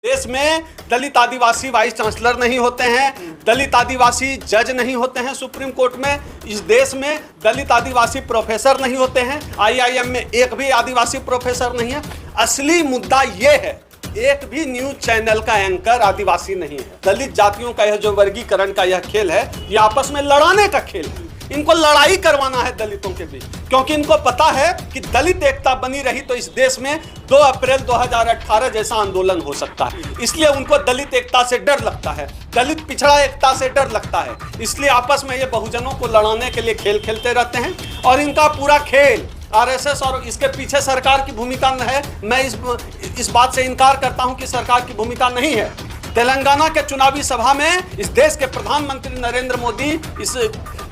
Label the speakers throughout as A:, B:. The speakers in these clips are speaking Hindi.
A: देश में दलित आदिवासी वाइस चांसलर नहीं होते हैं, दलित आदिवासी जज नहीं होते हैं सुप्रीम कोर्ट में। इस देश में दलित आदिवासी प्रोफेसर नहीं होते हैं, आईआईएम में एक भी आदिवासी प्रोफेसर नहीं है। असली मुद्दा ये है, एक भी न्यूज चैनल का एंकर आदिवासी नहीं है। दलित जातियों का यह जो वर्गीकरण का यह खेल है, ये आपस में लड़ाने का खेल है। इनको लड़ाई करवाना है दलितों के बीच, क्योंकि इनको पता है कि दलित एकता बनी रही तो इस देश में 2 अप्रैल 2018 जैसा आंदोलन हो सकता है। इसलिए उनको दलित एकता से डर लगता है, दलित पिछड़ा एकता से डर लगता है। इसलिए आपस में ये बहुजनों को लड़ाने के लिए खेल खेलते रहते हैं। और इनका पूरा खेल आरएसएस और इसके पीछे सरकार की भूमिका न है। मैं इस बात से इनकार करता हूं कि सरकार की भूमिका नहीं है। तेलंगाना के चुनावी सभा में इस देश के प्रधानमंत्री नरेंद्र मोदी इस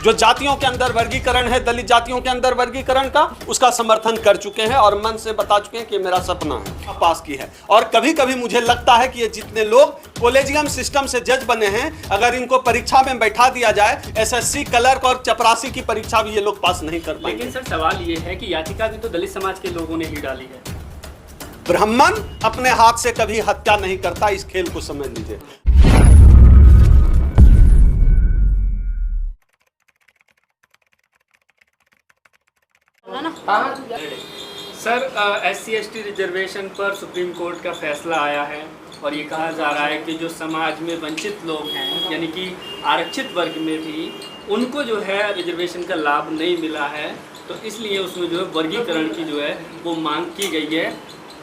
A: जो जातियों के अंदर वर्गीकरण है, दलित जातियों के अंदर वर्गीकरण का, उसका समर्थन कर चुके हैं और मन से बता चुके हैं कि मेरा सपना है पास की है। और कभी कभी मुझे लगता है कि ये जितने लोग कॉलेजियम सिस्टम से जज बने हैं, अगर इनको परीक्षा में बैठा दिया जाए, एसएससी, क्लर्क और चपरासी की परीक्षा भी ये लोग पास नहीं कर पाएंगे।
B: लेकिन सर सवाल ये है कि याचिका भी तो दलित समाज के लोगों ने ही डाली है।
A: ब्राह्मण अपने हाथ से कभी हत्या नहीं करता, इस खेल को समझ लीजिए।
B: सर SC/ST रिजर्वेशन पर सुप्रीम कोर्ट का फैसला आया है और ये कहा जा रहा है कि जो समाज में वंचित लोग हैं, यानी कि आरक्षित वर्ग में भी उनको जो है रिजर्वेशन का लाभ नहीं मिला है, तो इसलिए उसमें जो है वर्गीकरण की जो है वो मांग की गई है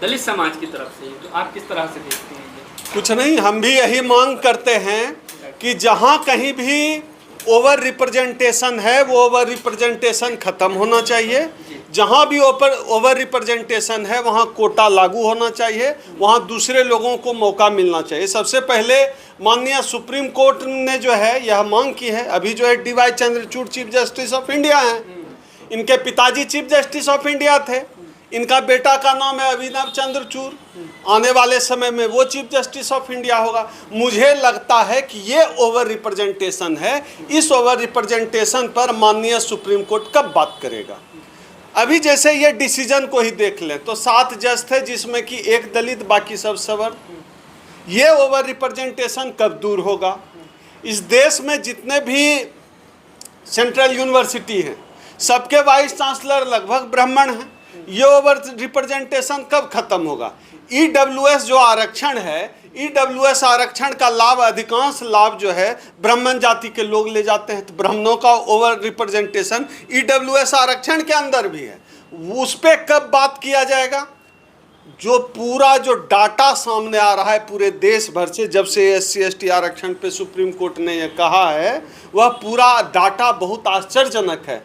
B: दलित समाज की तरफ से। तो आप किस तरह से देखते हैं?
A: कुछ नहीं, हम भी यही मांग करते हैं कि जहां कहीं भी ओवर रिप्रेजेंटेशन है, वो ओवर रिप्रेजेंटेशन खत्म होना चाहिए। जहां भी ओवर रिप्रेजेंटेशन है, वहां कोटा लागू होना चाहिए, वहां दूसरे लोगों को मौका मिलना चाहिए। सबसे पहले माननीय सुप्रीम कोर्ट ने जो है यह मांग की है। अभी जो है DY Chandrachud chief justice of India हैं, इनके पिताजी चीफ जस्टिस ऑफ इंडिया थे, इनका बेटा का नाम है अभिनव चंद्रचूड़। आने वाले समय में वो चीफ जस्टिस ऑफ इंडिया होगा। मुझे लगता है कि ये ओवर रिप्रेजेंटेशन है। इस ओवर रिप्रेजेंटेशन पर माननीय सुप्रीम कोर्ट कब बात करेगा? अभी जैसे ये डिसीजन को ही देख लें तो 7 जज थे, जिसमें कि 1 दलित, बाकी सब सवर्ण। ये ओवर रिप्रेजेंटेशन कब दूर होगा? इस देश में जितने भी सेंट्रल यूनिवर्सिटी हैं, सबके वाइस चांसलर लगभग ब्राह्मण हैं। ये ओवर रिप्रेजेंटेशन कब खत्म होगा? EWS जो आरक्षण है, EWS आरक्षण का लाभ, अधिकांश लाभ जो है ब्राह्मण जाति के लोग ले जाते हैं। तो ब्राह्मणों का ओवर रिप्रेजेंटेशन EWS आरक्षण के अंदर भी है। उस पर कब बात किया जाएगा? जो पूरा जो डाटा सामने आ रहा है पूरे देश भर से, जब से SC/ST आरक्षण पे सुप्रीम कोर्ट ने यह कहा है, वह पूरा डाटा बहुत आश्चर्यजनक है।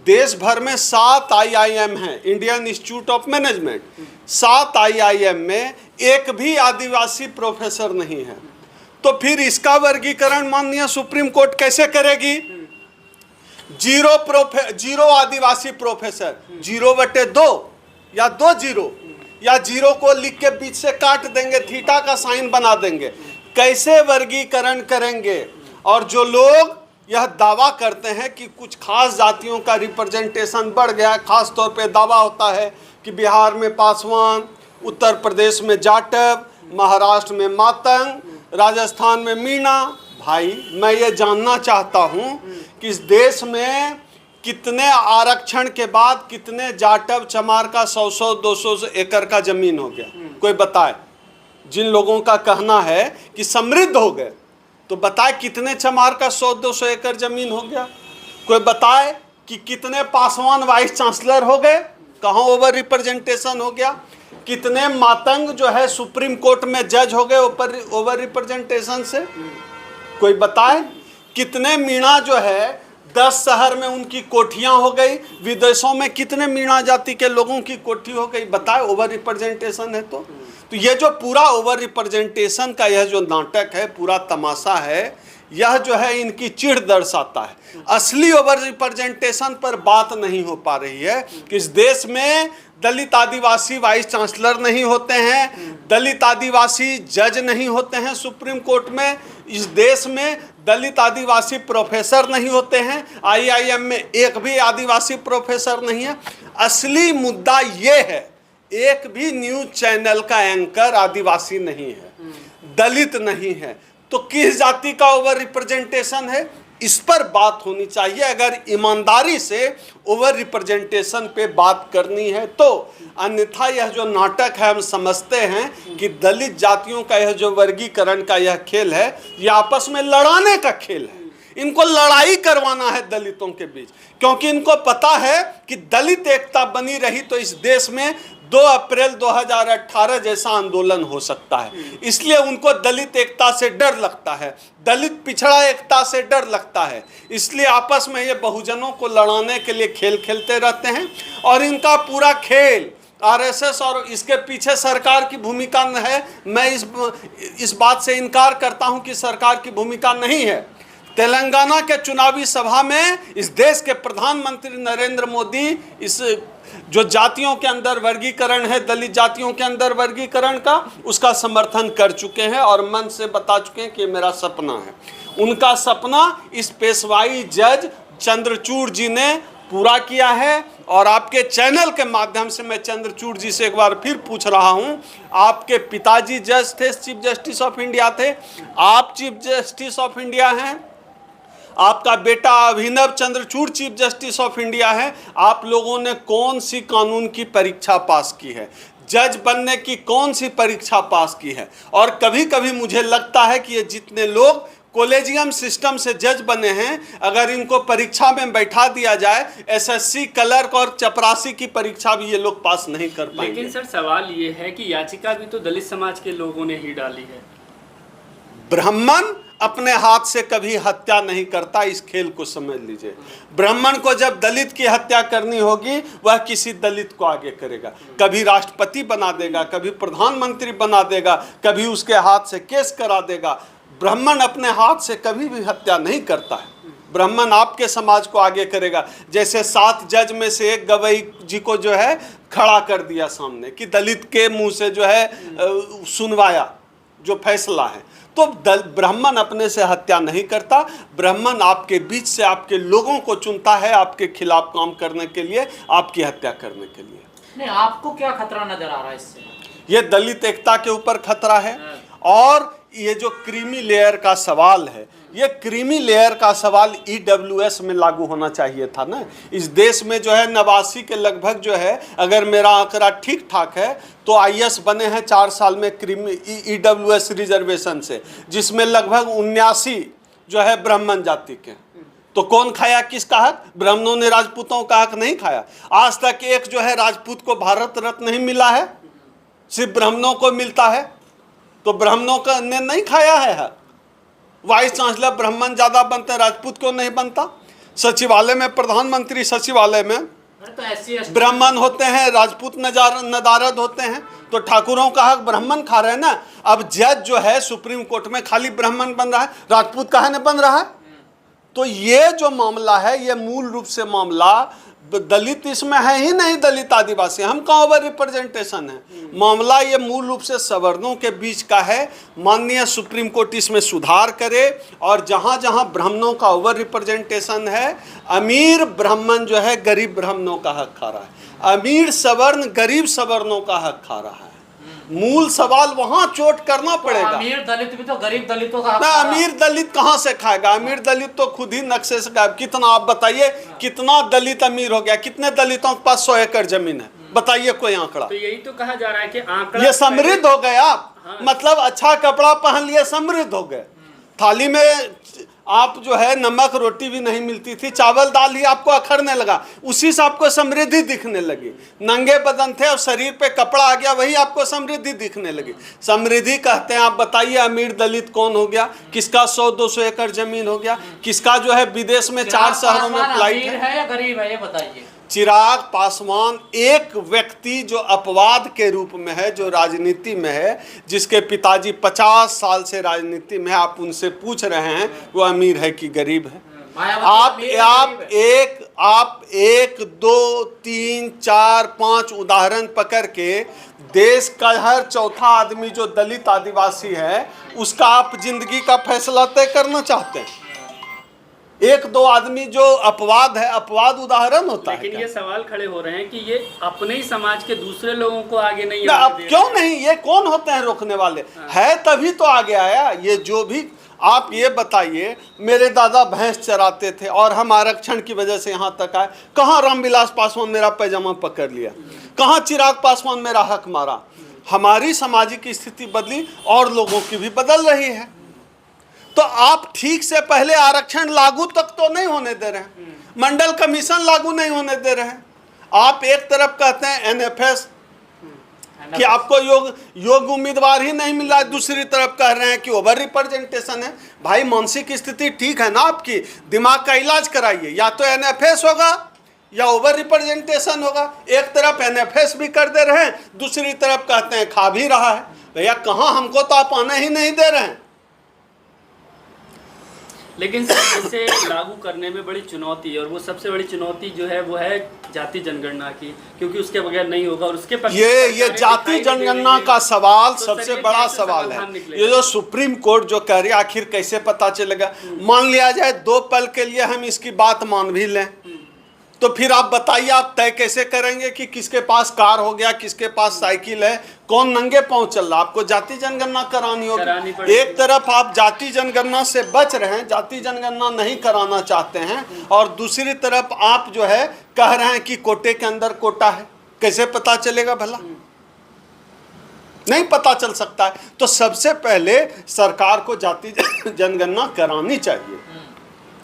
A: देश भर में 7 IIM हैं, Indian institute of management. 7 IIM में एक भी आदिवासी प्रोफेसर नहीं है। तो फिर इसका वर्गीकरण माननीय सुप्रीम कोर्ट कैसे करेगी? 0 आदिवासी प्रोफेसर, 0/2 या 2 0, या 0 को लिख के बीच से काट देंगे, थीटा का साइन बना देंगे। कैसे वर्गीकरण करेंगे? और जो लोग यह दावा करते हैं कि कुछ खास जातियों का रिप्रेजेंटेशन बढ़ गया, खास तौर पे दावा होता है कि बिहार में पासवान, उत्तर प्रदेश में जाटव, महाराष्ट्र में मातंग, राजस्थान में मीणा। भाई, मैं ये जानना चाहता हूँ कि इस देश में कितने आरक्षण के बाद कितने जाटव चमार का 100-100, 200 एकड़ का जमीन हो गया? कोई बताए। जिन लोगों का कहना है कि समृद्ध हो गए, तो बताए कितने चमार का 100-200 एकड़ जमीन हो गया? कोई बताए कि कितने पासवान वाइस चांसलर हो गए? कहाँ ओवर रिप्रेजेंटेशन हो गया? कितने मातंग जो है सुप्रीम कोर्ट में जज हो गए ओवर रिप्रेजेंटेशन से? कोई बताए। कितने मीणा जो है 10 शहर में उनकी कोठियां हो गई, विदेशों में कितने मीणा जाति के लोगों की कोठी हो गई? बताए, ओवर रिप्रेजेंटेशन है। तो ये जो पूरा ओवर रिप्रेजेंटेशन का यह जो नाटक है, पूरा तमाशा है, यह जो है इनकी चिढ़ दर्शाता है। असली ओवर रिप्रेजेंटेशन पर बात नहीं हो पा रही है कि इस देश में दलित आदिवासी वाइस चांसलर नहीं होते हैं, दलित आदिवासी जज नहीं होते हैं सुप्रीम कोर्ट में। इस देश में दलित आदिवासी प्रोफेसर नहीं होते हैं, IIM में एक भी आदिवासी प्रोफेसर नहीं है। असली मुद्दा ये है, एक भी न्यूज चैनल का एंकर आदिवासी नहीं है। दलित नहीं है, तो किस जाति का ओवर रिप्रेजेंटेशन है, इस पर बात होनी चाहिए। अगर ईमानदारी से ओवर रिप्रेजेंटेशन पे बात करनी है तो, अन्यथा यह जो नाटक है, हम समझते हैं कि दलित जातियों का यह जो वर्गीकरण का यह खेल है, यह आपस में लड़ाने का खेल है। इनको लड़ाई करवाना है दलितों के बीच, क्योंकि इनको पता है कि दलित एकता बनी रही तो इस देश में 2 अप्रैल 2018 जैसा आंदोलन हो सकता है। इसलिए उनको दलित एकता से डर लगता है, दलित पिछड़ा एकता से डर लगता है। इसलिए आपस में ये बहुजनों को लड़ाने के लिए खेल खेलते रहते हैं। और इनका पूरा खेल आरएसएस और इसके पीछे सरकार की भूमिका है। मैं इस बात से इनकार करता हूं कि सरकार की भूमिका नहीं है। तेलंगाना के चुनावी सभा में इस देश के प्रधानमंत्री नरेंद्र मोदी इस जो जातियों के अंदर वर्गीकरण है, दलित जातियों के अंदर वर्गीकरण का, उसका समर्थन कर चुके हैं और मन से बता चुके हैं कि मेरा सपना है। उनका सपना इस पेशवाई जज चंद्रचूड़ जी ने पूरा किया है। और आपके चैनल के माध्यम से मैं चंद्रचूड़ जी से एक बार फिर पूछ रहा हूं, आपके पिताजी जज थे, चीफ जस्टिस ऑफ इंडिया थे, आप चीफ जस्टिस ऑफ इंडिया हैं, आपका बेटा Abhinav Chandrachud chief justice of India है। आप लोगों ने कौन सी कानून की परीक्षा पास की है, जज बनने की कौन सी परीक्षा पास की है? और कभी कभी मुझे लगता है कि ये जितने लोग कॉलेजियम सिस्टम से जज बने हैं, अगर इनको परीक्षा में बैठा दिया जाए, एसएससी, क्लर्क और चपरासी की परीक्षा भी ये लोग पास नहीं कर पाएंगे।
B: लेकिन सर सवाल ये है कि याचिका भी तो दलित समाज के लोगों ने ही डाली है।
A: ब्राह्मण अपने हाथ से कभी हत्या नहीं करता, इस खेल को समझ लीजिए। ब्राह्मण को जब दलित की हत्या करनी होगी, वह किसी दलित को आगे करेगा, कभी राष्ट्रपति बना देगा, कभी प्रधानमंत्री बना देगा, कभी उसके हाथ से केस करा देगा। ब्राह्मण अपने हाथ से कभी भी हत्या नहीं करता है। ब्राह्मण आपके समाज को आगे करेगा। जैसे 7 जज में से एक गवई जी को जो है खड़ा कर दिया सामने कि दलित के मुंह से जो है सुनवाया जो फैसला है। तो ब्राह्मण अपने से हत्या नहीं करता। ब्राह्मण आपके बीच से आपके लोगों को चुनता है आपके खिलाफ काम करने के लिए, आपकी हत्या करने के लिए।
C: नहीं, आपको क्या खतरा नजर आ रहा है इससे?
A: ये दलित एकता के ऊपर खतरा है। और ये जो क्रीमी लेयर का सवाल है, ये क्रीमी लेयर का सवाल ईडब्ल्यूएस में लागू होना चाहिए था ना। इस देश में जो है 89 के लगभग जो है, अगर मेरा आंकड़ा ठीक ठाक है, तो आईएएस बने हैं 4 साल में क्रीमी ईडब्ल्यूएस रिजर्वेशन से, जिसमें लगभग 79 जो है ब्राह्मण जाति के। तो कौन खाया किसका हक? ब्राह्मणों ने राजपूतों का हक नहीं खाया। आज तक एक जो है राजपूत को भारत रत्न नहीं मिला है, सिर्फ ब्राह्मणों को मिलता है। तो ब्राह्मणों का ने नहीं खाया है हक। वाइस चांसलर ब्राह्मण ज्यादा बनते हैं, राजपूत क्यों नहीं बनता? सचिवालय में, प्रधानमंत्री सचिवालय में
C: तो
A: ब्राह्मण होते हैं, राजपूत नदारद होते हैं। तो ठाकुरों का हक ब्राह्मण खा रहे हैं ना। अब जज जो है सुप्रीम कोर्ट में खाली ब्राह्मण बन रहा है, राजपूत काहे नहीं बन रहा है? तो ये जो मामला है, ये मूल रूप से मामला दलित इसमें है ही नहीं, दलित आदिवासी हम कहाँ ओवर रिप्रेजेंटेशन है। मामला ये मूल रूप से सवर्णों के बीच का है। माननीय सुप्रीम कोर्ट इसमें सुधार करे और जहाँ जहाँ ब्राह्मणों का ओवर रिप्रेजेंटेशन है, अमीर ब्राह्मण जो है गरीब ब्राह्मणों का हक खा रहा है, अमीर सवर्ण गरीब सवर्णों का हक खा रहा है। मूल सवाल वहां चोट करना पड़ेगा।
C: अमीर दलित भी तो गरीब दलितों का
A: ना, अमीर दलित कहां से खाएगा? अमीर दलित तो खुद ही नक्शे से गायब। कितना आप बताइए, कितना दलित अमीर हो गया? कितने दलितों के पास 100 एकड़ जमीन है? बताइए कोई आंकड़ा।
B: तो यही तो कहा जा रहा है कि आंकड़ा
A: ये समृद्ध हो गए आप।
B: हाँ।
A: मतलब अच्छा कपड़ा पहन लिए, समृद्ध हो गए। थाली में आप जो है नमक रोटी भी नहीं मिलती थी, चावल दाल ही आपको अखरने लगा, उसी से आपको समृद्धि दिखने लगी। नंगे बदन थे और शरीर पे कपड़ा आ गया, वही आपको समृद्धि दिखने लगी। समृद्धि कहते हैं। आप बताइए अमीर दलित कौन हो गया? किसका 100-200 एकड़ जमीन हो गया? किसका जो है विदेश में 4 शहरों में फ्लाइट
C: है या गरीब है, ये बताइए।
A: चिराग पासवान एक व्यक्ति जो अपवाद के रूप में है, जो राजनीति में है, जिसके पिताजी 50 साल से राजनीति में है। आप उनसे पूछ रहे हैं वो अमीर है कि गरीब है? आप 1, 2, 3, 4, 5 उदाहरण पकड़ के देश का हर चौथा आदमी जो दलित आदिवासी है, उसका आप जिंदगी का फैसला तय करना चाहते हैं? एक दो आदमी जो अपवाद है, अपवाद उदाहरण होता है
B: लेकिन
A: क्या?
B: ये सवाल खड़े हो रहे हैं कि ये अपने ही समाज के दूसरे लोगों को आगे नहीं
A: ना,
B: आने
A: अब
B: दे
A: क्यों
B: रहे हैं।
A: नहीं? ये कौन होते हैं रोकने वाले? है तभी तो आगे आया। ये जो भी आप ये बताइए, मेरे दादा भैंस चराते थे और हम आरक्षण की वजह से यहाँ तक आए। कहाँ रामविलास पासवान मेरा पैजामा पकड़ लिया? कहाँ चिराग पासवान मेरा हक मारा? हमारी सामाजिक स्थिति बदली और लोगों की भी बदल रही है। तो आप ठीक से पहले आरक्षण लागू तक तो नहीं होने दे रहे हैं, मंडल कमीशन लागू नहीं होने दे रहे हैं। आप एक तरफ कहते हैं एनएफएस कि आपको योग्य उम्मीदवार ही नहीं मिल रहा है, दूसरी तरफ कह रहे हैं कि ओवर रिप्रेजेंटेशन है। भाई मानसिक स्थिति ठीक है ना आपकी? दिमाग का इलाज कराइए। या तो एनएफएस होगा या ओवर रिप्रेजेंटेशन होगा। एक तरफ एनएफएस भी कर दे रहे हैं, दूसरी तरफ कहते हैं खा भी रहा है। भैया कहाँ, हमको तो आप आने ही नहीं दे रहे हैं।
B: लेकिन सर इसे लागू करने में बड़ी चुनौती है, और वो सबसे बड़ी चुनौती जो है वो है जाति जनगणना की, क्योंकि उसके बगैर नहीं होगा। और उसके पक्ष
A: ये जाति जनगणना का सवाल
B: तो
A: सबसे
B: चलिए
A: बड़ा
B: कैसे
A: सवाल
B: समाधान
A: है।
B: निकलेगा?
A: ये जो सुप्रीम कोर्ट जो कह रही है, आखिर कैसे पता चलेगा? मान लिया जाए 2 पल के लिए हम इसकी बात मान भी लें, तो फिर आप बताइए आप तय कैसे करेंगे कि किसके पास कार हो गया, किसके पास साइकिल है, कौन नंगे पांव चल रहा? आपको जाति जनगणना करानी
B: करानी
A: होगी।
B: पड़ेगी।
A: एक तरफ आप जाति जनगणना से बच रहे हैं, जाति जनगणना नहीं कराना चाहते हैं, और दूसरी तरफ आप जो है कह रहे हैं कि कोटे के अंदर कोटा है। कैसे पता चलेगा भला? नहीं पता चल सकता है। तो सबसे पहले सरकार को जाति जनगणना करानी चाहिए।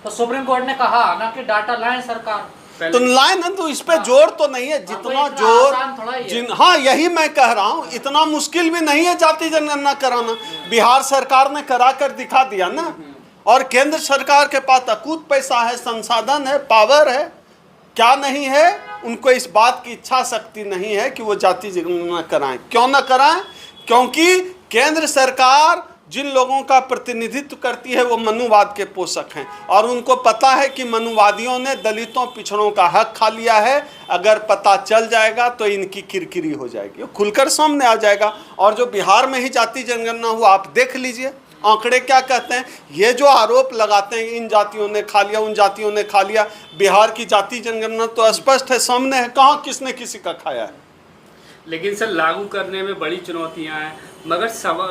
C: तो सुप्रीम कोर्ट ने कहा ना कि डाटा लाएं सरकार।
A: तो लाइन है, तो इस पे जोर तो नहीं है जितना
C: इतना
A: जोर
C: आसान थोड़ा ही है।
A: हाँ यही मैं कह रहा हूँ, इतना मुश्किल भी नहीं है जाति जनगणना कराना। बिहार सरकार ने करा कर दिखा दिया ना, और केंद्र सरकार के पास अकूत पैसा है, संसाधन है, पावर है। क्या नहीं है? उनको इस बात की इच्छा शक्ति नहीं है कि वो जाति जनगणना कराएं। क्यों ना कराएं? क्योंकि केंद्र सरकार जिन लोगों का प्रतिनिधित्व करती है वो मनुवाद के पोषक हैं, और उनको पता है कि मनुवादियों ने दलितों पिछड़ों का हक खा लिया है। अगर पता चल जाएगा तो इनकी किरकिरी हो जाएगी, खुलकर सामने आ जाएगा। और जो बिहार में ही जाति जनगणना हुआ, आप देख लीजिए आंकड़े क्या कहते हैं। ये जो आरोप लगाते हैं इन जातियों ने खा लिया, उन जातियों ने खा लिया, बिहार की जाति जनगणना तो स्पष्ट है, सामने है, कहाँ किसने किसी का खाया है।
B: लेकिन सर लागू करने में बड़ी चुनौतियां हैं, मगर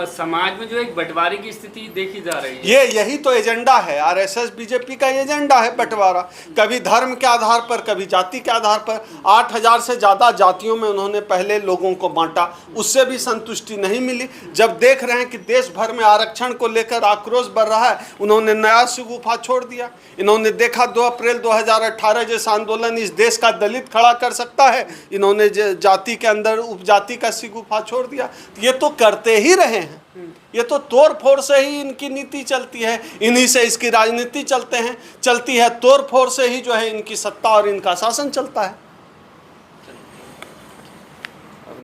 B: समाज में जो एक बंटवारे की स्थिति देखी जा रही है।
A: यही तो एजेंडा है, आरएसएस बीजेपी का एजेंडा है बंटवारा। कभी धर्म के आधार पर, कभी जाति के आधार पर। 8000 से ज़्यादा जातियों में उन्होंने पहले लोगों को बांटा, उससे भी संतुष्टि नहीं मिली। जब देख रहे हैं कि देश भर में आरक्षण को लेकर आक्रोश बढ़ रहा है, उन्होंने नया शगुफा छोड़ दिया। इन्होंने देखा 2 अप्रैल 2018 जैसा आंदोलन इस देश का दलित खड़ा कर सकता है, इन्होंने जाति के अंदर उपजाति का शगुफा छोड़ दिया। ये तो करते ही रहे हैं, ये तो तोड़ फोड़ से ही इनकी नीति चलती है, इन्हीं से इसकी राजनीति चलती है, तोड़ फोड़ से ही जो है इनकी सत्ता और इनका शासन चलता है।